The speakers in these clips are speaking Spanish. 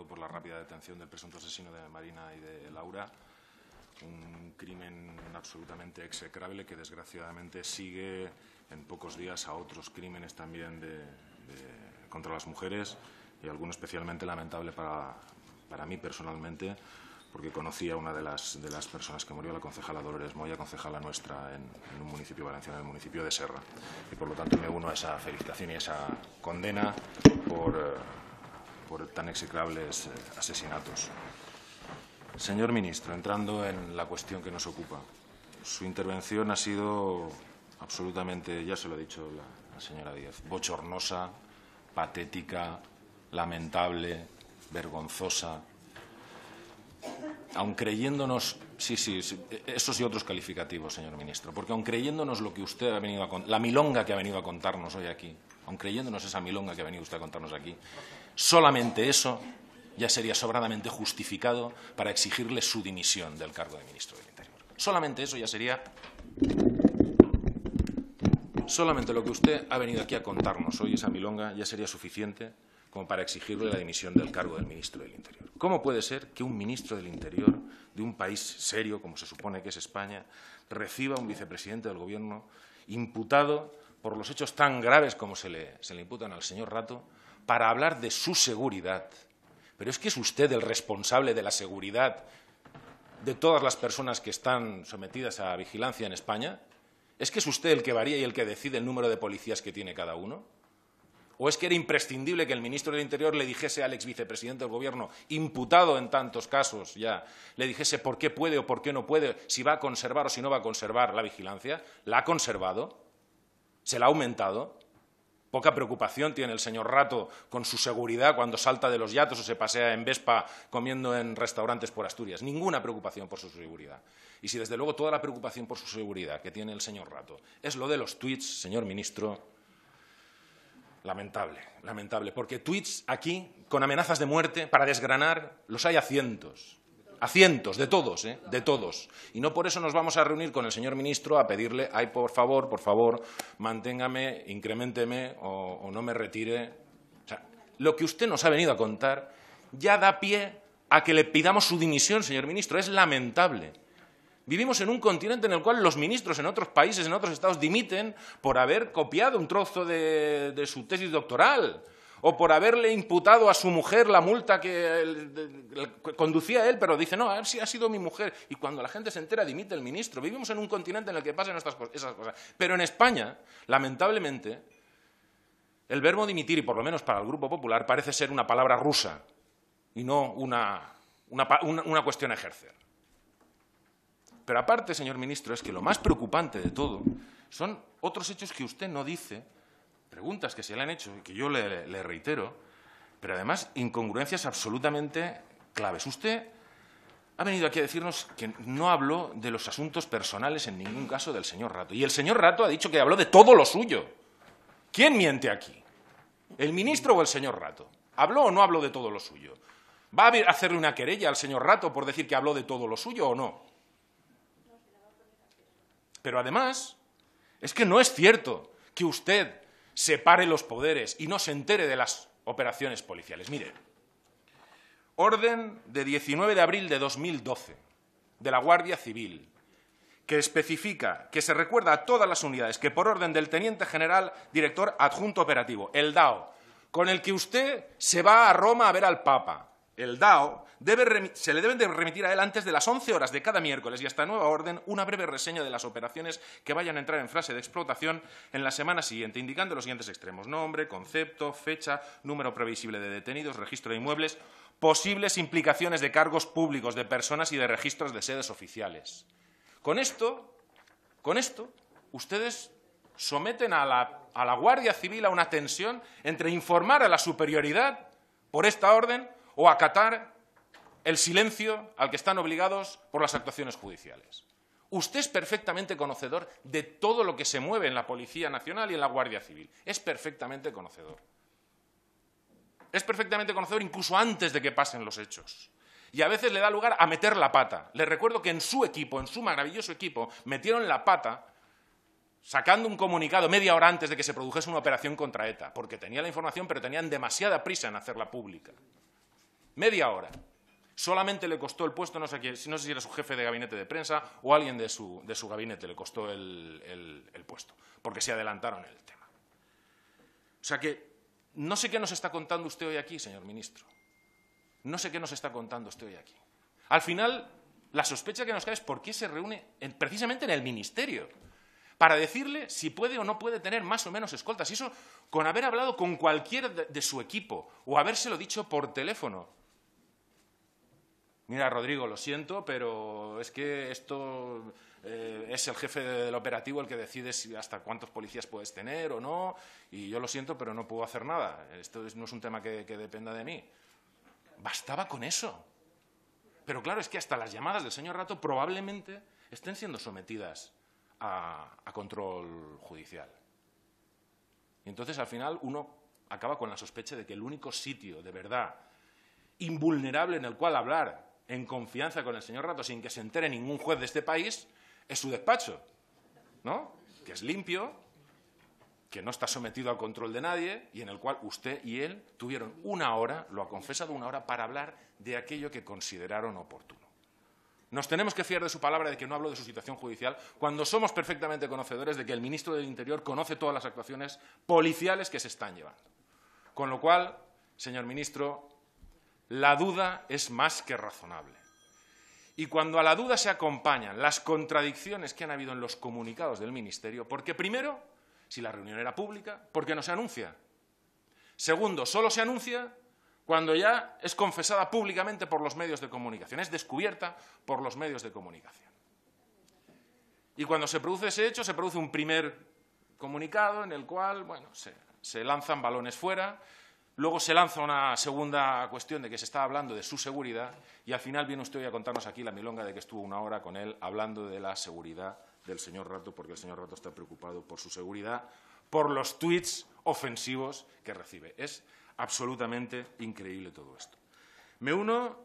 todo por la rápida detención del presunto asesino de Marina y de Laura. Un crimen absolutamente execrable que, desgraciadamente, sigue en pocos días a otros crímenes también contra las mujeres, y alguno especialmente lamentable para mí personalmente, porque conocí a una de las personas que murió, la concejala Dolores Moya, concejala nuestra en un municipio valenciano, en el municipio de Serra. Y, por lo tanto, me uno a esa felicitación y a esa condena por tan execrables asesinatos. Señor ministro, entrando en la cuestión que nos ocupa, su intervención ha sido absolutamente, ya se lo ha dicho la señora Díaz, bochornosa, patética, lamentable, vergonzosa. Aun creyéndonos, sí, esos y otros calificativos, señor ministro, porque aun creyéndonos lo que usted ha venido a contar, la milonga que ha venido a contarnos hoy aquí, aun creyéndonos esa milonga que ha venido usted a contarnos aquí, solamente eso ya sería sobradamente justificado para exigirle su dimisión del cargo de ministro del Interior. Solamente eso ya sería... Solamente lo que usted ha venido aquí a contarnos hoy, esa milonga, ya sería suficiente como para exigirle la dimisión del cargo del ministro del Interior. ¿Cómo puede ser que un ministro del Interior de un país serio, como se supone que es España, reciba a un vicepresidente del Gobierno imputado por los hechos tan graves como se le imputan al señor Rato para hablar de su seguridad? Pero es que es usted el responsable de la seguridad de todas las personas que están sometidas a vigilancia en España. ¿Es que es usted el que varía y el que decide el número de policías que tiene cada uno? ¿O es que era imprescindible que el ministro del Interior le dijese al exvicepresidente del Gobierno, imputado en tantos casos ya, le dijese por qué puede o por qué no puede, si va a conservar o si no va a conservar la vigilancia? ¿La ha conservado? ¿Se la ha aumentado? Poca preocupación tiene el señor Rato con su seguridad cuando salta de los yates o se pasea en Vespa comiendo en restaurantes por Asturias. Ninguna preocupación por su seguridad. Y si, desde luego, toda la preocupación por su seguridad que tiene el señor Rato es lo de los tuits, señor ministro, lamentable, lamentable. Porque tuits aquí, con amenazas de muerte, para desgranar, los hay a cientos. A cientos, de todos, de todos. Y no por eso nos vamos a reunir con el señor ministro a pedirle, ay, por favor, manténgame, increménteme o no me retire. O sea, lo que usted nos ha venido a contar ya da pie a que le pidamos su dimisión, señor ministro. Es lamentable. Vivimos en un continente en el cual los ministros en otros países, en otros estados, dimiten por haber copiado un trozo de su tesis doctoral, o por haberle imputado a su mujer la multa que conducía él, pero dice, no, sí ha sido mi mujer. Y cuando la gente se entera, dimite el ministro. Vivimos en un continente en el que pasan esas cosas. Pero en España, lamentablemente, el verbo dimitir, y por lo menos para el Grupo Popular, parece ser una palabra rusa y no una cuestión a ejercer. Pero aparte, señor ministro, es que lo más preocupante de todo son otros hechos que usted no dice, preguntas que se le han hecho y que yo le reitero, pero además incongruencias absolutamente claves. Usted ha venido aquí a decirnos que no habló de los asuntos personales en ningún caso del señor Rato. Y el señor Rato ha dicho que habló de todo lo suyo. ¿Quién miente aquí? ¿El ministro o el señor Rato? ¿Habló o no habló de todo lo suyo? ¿Va a hacerle una querella al señor Rato por decir que habló de todo lo suyo o no? Pero además, es que no es cierto que usted separe los poderes y no se entere de las operaciones policiales. Mire, orden de 19 de abril de 2012 de la Guardia Civil, que especifica que se recuerda a todas las unidades que, por orden del Teniente General Director Adjunto Operativo, el DAO, con el que usted se va a Roma a ver al Papa, el DAO, se le deben de remitir a él antes de las 11 horas de cada miércoles y hasta nueva orden una breve reseña de las operaciones que vayan a entrar en fase de explotación en la semana siguiente, indicando los siguientes extremos: nombre, concepto, fecha, número previsible de detenidos, registro de inmuebles, posibles implicaciones de cargos públicos, de personas y de registros de sedes oficiales. Con esto, ustedes someten a la Guardia Civil a una tensión entre informar a la superioridad por esta orden o acatar el silencio al que están obligados por las actuaciones judiciales. Usted es perfectamente conocedor de todo lo que se mueve en la Policía Nacional y en la Guardia Civil. Es perfectamente conocedor. Es perfectamente conocedor incluso antes de que pasen los hechos. Y a veces le da lugar a meter la pata. Les recuerdo que en su equipo, en su maravilloso equipo, metieron la pata sacando un comunicado media hora antes de que se produjese una operación contra ETA, porque tenía la información, pero tenían demasiada prisa en hacerla pública. Media hora. Solamente le costó el puesto, no sé si era su jefe de gabinete de prensa o alguien de su gabinete le costó el puesto, porque se adelantaron en el tema. O sea que no sé qué nos está contando usted hoy aquí, señor ministro. No sé qué nos está contando usted hoy aquí. Al final, la sospecha que nos cae es por qué se reúne precisamente en el ministerio, para decirle si puede o no puede tener más o menos escoltas. Y eso con haber hablado con cualquiera de su equipo o habérselo dicho por teléfono. Mira, Rodrigo, lo siento, pero es que esto es el jefe del operativo el que decide si hasta cuántos policías puedes tener o no, y yo lo siento, pero no puedo hacer nada. Esto no es un tema que dependa de mí. Bastaba con eso. Pero claro, es que hasta las llamadas del señor Rato probablemente estén siendo sometidas a control judicial. Y entonces, al final, uno acaba con la sospecha de que el único sitio de verdad invulnerable en el cual hablar en confianza con el señor Rato sin que se entere ningún juez de este país es su despacho, ¿no? Que es limpio, que no está sometido al control de nadie y en el cual usted y él tuvieron una hora, lo ha confesado, una hora para hablar de aquello que consideraron oportuno. Nos tenemos que fiar de su palabra de que no habló de su situación judicial cuando somos perfectamente conocedores de que el ministro del Interior conoce todas las actuaciones policiales que se están llevando. Con lo cual, señor ministro, la duda es más que razonable. Y cuando a la duda se acompañan las contradicciones que han habido en los comunicados del Ministerio, porque primero, si la reunión era pública, ¿por qué no se anuncia? Segundo, solo se anuncia cuando ya es confesada públicamente por los medios de comunicación, es descubierta por los medios de comunicación. Y cuando se produce ese hecho, se produce un primer comunicado en el cual, bueno, se lanzan balones fuera. Luego se lanza una segunda cuestión de que se está hablando de su seguridad y al final viene usted hoy a contarnos aquí la milonga de que estuvo una hora con él hablando de la seguridad del señor Rato, porque el señor Rato está preocupado por su seguridad, por los tuits ofensivos que recibe. Es absolutamente increíble todo esto. Me uno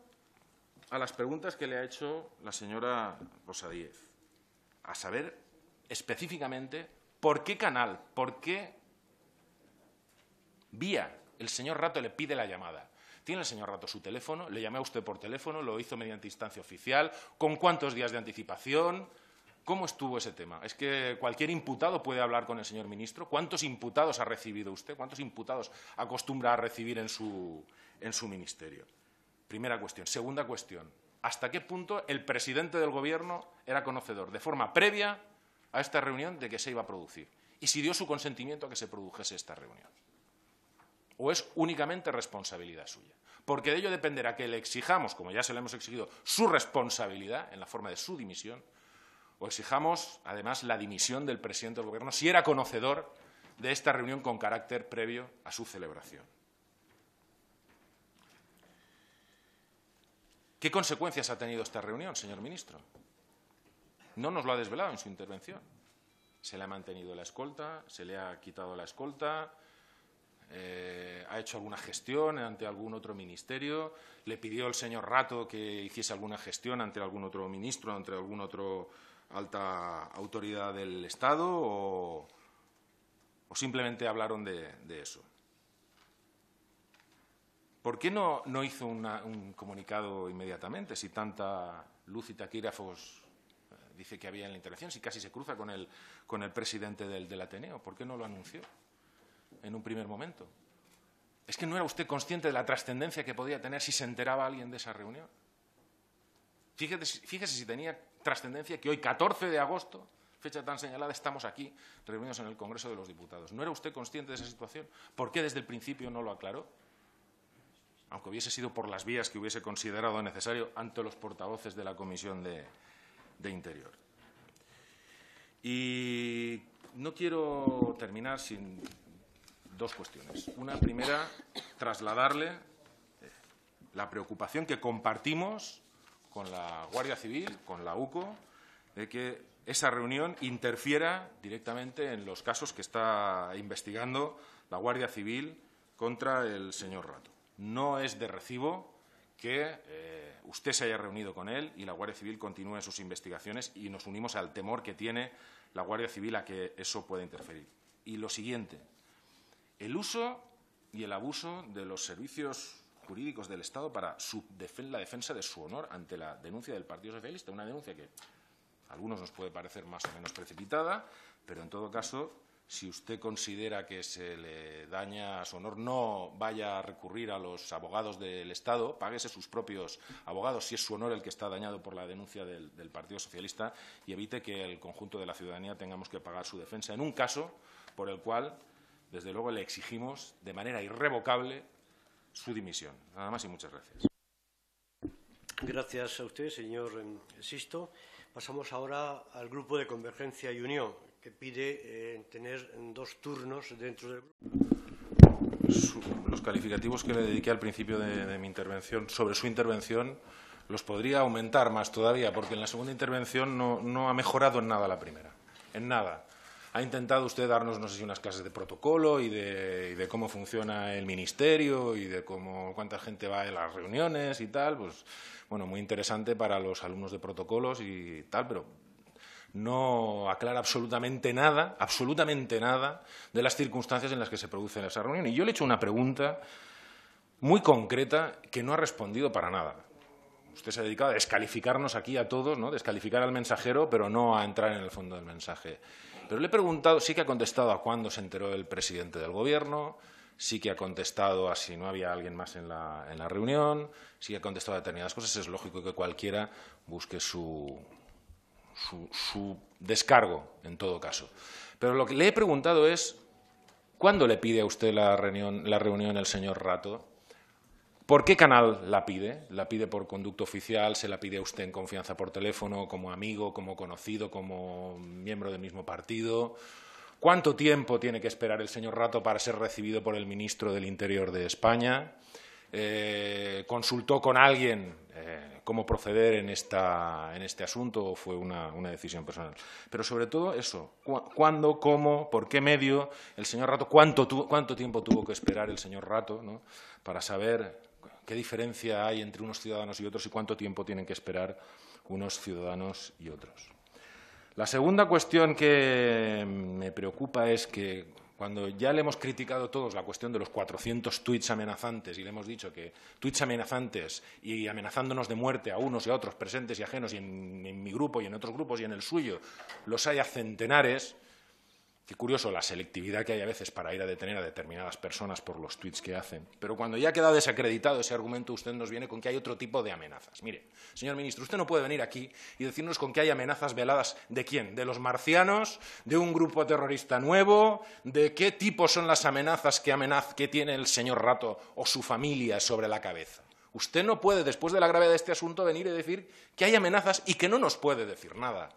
a las preguntas que le ha hecho la señora Rosa Díez, a saber específicamente por qué canal, por qué vía el señor Rato le pide la llamada. ¿Tiene el señor Rato su teléfono? ¿Le llamé a usted por teléfono? ¿Lo hizo mediante instancia oficial? ¿Con cuántos días de anticipación? ¿Cómo estuvo ese tema? ¿Es que cualquier imputado puede hablar con el señor ministro? ¿Cuántos imputados ha recibido usted? ¿Cuántos imputados acostumbra a recibir en su ministerio? Primera cuestión. Segunda cuestión. ¿Hasta qué punto el presidente del Gobierno era conocedor de forma previa a esta reunión de que se iba a producir? Y si dio su consentimiento a que se produjese esta reunión. ¿O es únicamente responsabilidad suya? Porque de ello dependerá que le exijamos, como ya se le hemos exigido, su responsabilidad en la forma de su dimisión, o exijamos, además, la dimisión del presidente del Gobierno si era conocedor de esta reunión con carácter previo a su celebración. ¿Qué consecuencias ha tenido esta reunión, señor ministro? No nos lo ha desvelado en su intervención. Se le ha mantenido la escolta, se le ha quitado la escolta, ha hecho alguna gestión ante algún otro ministerio, le pidió el señor Rato que hiciese alguna gestión ante algún otro ministro, ante algún otro alta autoridad del Estado o simplemente hablaron de eso. ¿Por qué no hizo un comunicado inmediatamente si tanta luz y taquígrafos dice que había en la intervención, si casi se cruza con el presidente del Ateneo? ¿Por qué no lo anunció en un primer momento? ¿Es que no era usted consciente de la trascendencia que podía tener si se enteraba alguien de esa reunión? Fíjese si tenía trascendencia que hoy, 14 de agosto, fecha tan señalada, estamos aquí reunidos en el Congreso de los Diputados. ¿No era usted consciente de esa situación? ¿Por qué desde el principio no lo aclaró? Aunque hubiese sido por las vías que hubiese considerado necesario ante los portavoces de la Comisión de Interior. Y no quiero terminar sin dos cuestiones. Una primera, trasladarle la preocupación que compartimos con la Guardia Civil, con la UCO, de que esa reunión interfiera directamente en los casos que está investigando la Guardia Civil contra el señor Rato. No es de recibo que usted se haya reunido con él y la Guardia Civil continúe sus investigaciones y nos unimos al temor que tiene la Guardia Civil a que eso pueda interferir. Y lo siguiente, el uso y el abuso de los servicios jurídicos del Estado para la defensa de su honor ante la denuncia del Partido Socialista, una denuncia que a algunos nos puede parecer más o menos precipitada, pero en todo caso, si usted considera que se le daña a su honor, no vaya a recurrir a los abogados del Estado, páguese sus propios abogados, si es su honor el que está dañado por la denuncia del Partido Socialista, y evite que el conjunto de la ciudadanía tengamos que pagar su defensa en un caso por el cual, desde luego, le exigimos de manera irrevocable su dimisión. Nada más y muchas gracias. Gracias a usted, señor Sisto. Pasamos ahora al Grupo de Convergencia y Unión, que pide tener 2 turnos dentro del grupo. Los calificativos que le dediqué al principio de mi intervención sobre su intervención los podría aumentar más todavía, porque en la segunda intervención no ha mejorado en nada la primera, en nada. Ha intentado usted darnos, no sé si unas clases de protocolo y de cómo funciona el ministerio y de cuánta gente va a las reuniones y tal. Pues, bueno, muy interesante para los alumnos de protocolos y tal, pero no aclara absolutamente nada de las circunstancias en las que se producen esas reuniones. Y yo le he hecho una pregunta muy concreta que no ha respondido para nada. Usted se ha dedicado a descalificarnos aquí a todos, ¿no? Descalificar al mensajero, pero no a entrar en el fondo del mensaje. Pero le he preguntado, sí que ha contestado a cuándo se enteró el presidente del Gobierno, sí que ha contestado a si no había alguien más en la reunión, sí que ha contestado a determinadas cosas. Es lógico que cualquiera busque su descargo, en todo caso. Pero lo que le he preguntado es, ¿cuándo le pide a usted la reunión el señor Rato? ¿Por qué canal la pide? ¿La pide por conducto oficial? ¿Se la pide a usted en confianza por teléfono, como amigo, como conocido, como miembro del mismo partido? ¿Cuánto tiempo tiene que esperar el señor Rato para ser recibido por el ministro del Interior de España? ¿Consultó con alguien cómo proceder en este asunto o fue una decisión personal? Pero sobre todo eso, ¿cuándo, cómo, por qué medio el señor Rato, cuánto tiempo tuvo que esperar el señor Rato, ¿no?, para saber qué diferencia hay entre unos ciudadanos y otros y cuánto tiempo tienen que esperar unos ciudadanos y otros? La segunda cuestión que me preocupa es que cuando ya le hemos criticado todos la cuestión de los 400 tuits amenazantes y le hemos dicho que tuits amenazantes y amenazándonos de muerte a unos y a otros, presentes y ajenos, y en mi grupo y en otros grupos y en el suyo, los hay a centenares. Qué curioso la selectividad que hay a veces para ir a detener a determinadas personas por los tuits que hacen. Pero cuando ya ha quedado desacreditado ese argumento, usted nos viene con que hay otro tipo de amenazas. Mire, señor ministro, usted no puede venir aquí y decirnos con que hay amenazas veladas. ¿De quién? ¿De los marcianos? ¿De un grupo terrorista nuevo? ¿De qué tipo son las amenazas que tiene el señor Rato o su familia sobre la cabeza? Usted no puede, después de la gravedad de este asunto, venir y decir que hay amenazas y que no nos puede decir nada.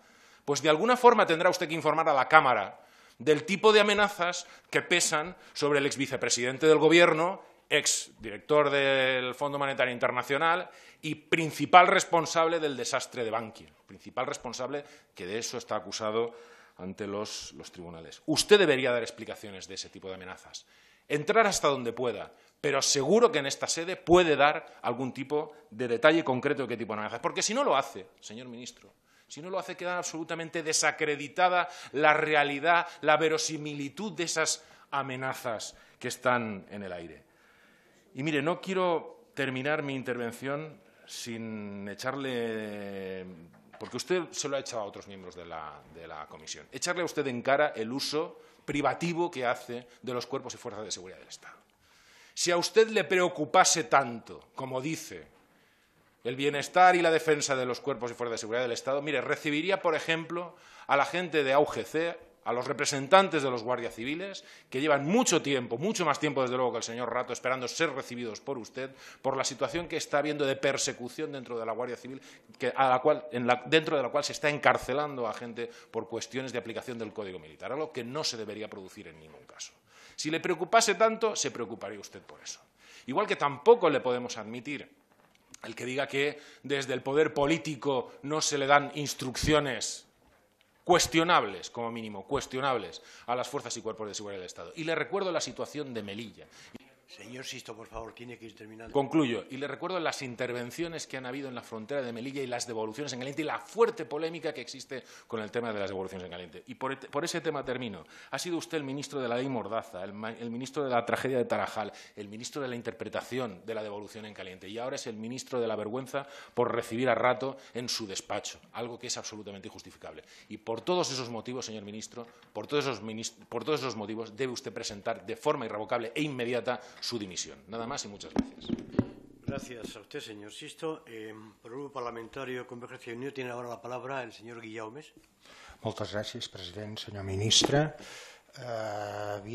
Pues de alguna forma tendrá usted que informar a la Cámara del tipo de amenazas que pesan sobre el exvicepresidente del Gobierno, exdirector del Fondo Monetario Internacional y principal responsable del desastre de Bankia, principal responsable que de eso está acusado ante los tribunales. Usted debería dar explicaciones de ese tipo de amenazas, entrar hasta donde pueda, pero seguro que en esta sede puede dar algún tipo de detalle concreto de qué tipo de amenazas, porque si no lo hace, señor ministro, si no lo hace, queda absolutamente desacreditada la realidad, la verosimilitud de esas amenazas que están en el aire. Y mire, no quiero terminar mi intervención sin echarle, porque usted se lo ha echado a otros miembros de la comisión, echarle a usted en cara el uso privativo que hace de los cuerpos y fuerzas de seguridad del Estado. Si a usted le preocupase tanto, como dice, el bienestar y la defensa de los cuerpos y fuerzas de seguridad del Estado, mire, recibiría, por ejemplo, a la gente de AUGC, a los representantes de los guardias civiles, que llevan mucho tiempo, mucho más tiempo, desde luego, que el señor Rato, esperando ser recibidos por usted, por la situación que está habiendo de persecución dentro de la Guardia Civil, dentro de la cual se está encarcelando a gente por cuestiones de aplicación del Código Militar, algo que no se debería producir en ningún caso. Si le preocupase tanto, se preocuparía usted por eso. Igual que tampoco le podemos admitir el que diga que desde el poder político no se le dan instrucciones cuestionables, como mínimo, cuestionables a las fuerzas y cuerpos de seguridad del Estado. Y le recuerdo la situación de Melilla. Señor Sisto, por favor, tiene que ir terminando. Concluyo. Y le recuerdo las intervenciones que han habido en la frontera de Melilla y las devoluciones en caliente y la fuerte polémica que existe con el tema de las devoluciones en caliente. Y por ese tema termino. Ha sido usted el ministro de la ley Mordaza, el ministro de la tragedia de Tarajal, el ministro de la interpretación de la devolución en caliente y ahora es el ministro de la vergüenza por recibir a Rato en su despacho, algo que es absolutamente injustificable. Y por todos esos motivos, señor ministro, por todos esos motivos debe usted presentar de forma irrevocable e inmediata su dimisión. Nada más y muchas gracias. Gracias a usted, señor Sisto. Por el Grupo Parlamentario Convergencia y Unió tiene ahora la palabra el señor Guillaumes. Moltes gràcies, president, senyor ministre.